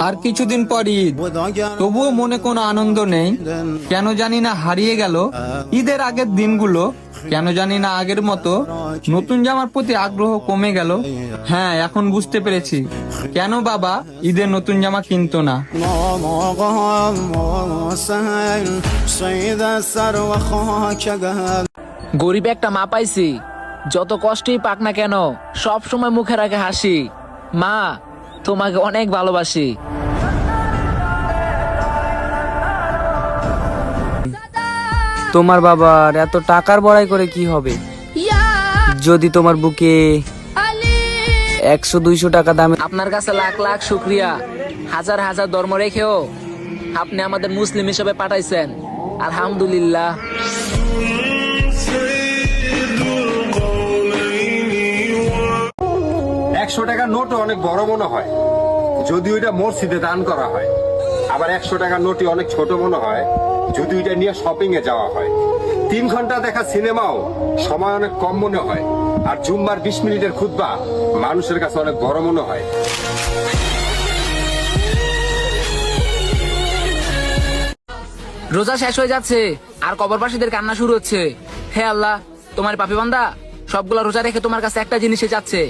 আর কিছুদিন পর ঈদ, তবুও মনে কোনো আনন্দ নেই। কেন জানি না হারিয়ে গেল ঈদের আগের দিনগুলো। কেন জানি না আগের মতো নতুন জামার প্রতি আগ্রহ কমে গেল। হ্যাঁ, এখন বুঝতে পেরেছি কেন বাবা ঈদের নতুন জামা কিনতো না। গরিব একটা মা পাইছি, যত কষ্টই পাক না কেন সব সময় মুখে রাখে হাসি। মা, তোমাকে অনেক ভালোবাসি। তোমার বাবার এত টাকার বড়াই করে কি হবে যদি তোমার বুকে 100-200 টাকা দামে। আপনার কাছে লাখ লাখ শুক্রিয়া। হাজার হাজার ধর্ম রেখেও আপনি আমাদের মুসলিম হিসেবে পাঠাইছেন, আলহামদুলিল্লাহ। 100 টাকার নোটও অনেক বড় মনে হয় যদি ওইটা মসজিদে দান করা হয়। আবার 100 টাকার নোটই অনেক ছোট মনে হয় যদি ওইটা নিয়ে শপিং এ যাওয়া হয়। 3 ঘন্টা দেখা সিনেমাও সময় অনেক কম মনে হয়, আর জুম্মার 20 মিনিটের খুতবা মানুষের কাছে অনেক বড় মনে হয়। রোজা শেষ হয়ে যাচ্ছে আর কবরবাসীদের কান্না শুরু হচ্ছে। হে আল্লাহ, তোমার পাপী বান্দা সবগুলা রোজা রেখে তোমার কাছে একটা জিনিসে যাচ্ছে,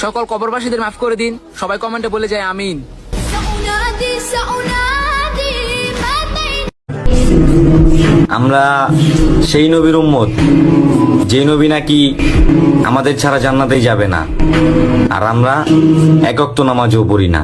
সকল কবরবাসীদের মাফ করে দিন। সবাই কমেন্টে বলে যায় আমিন। আমরা সেই নবীর উম্মত যে নবী নাকি আমাদের ছাড়া জান্নাতেই যাবে না, আর আমরা এক ওয়াক্ত নামাজও পড়ি না।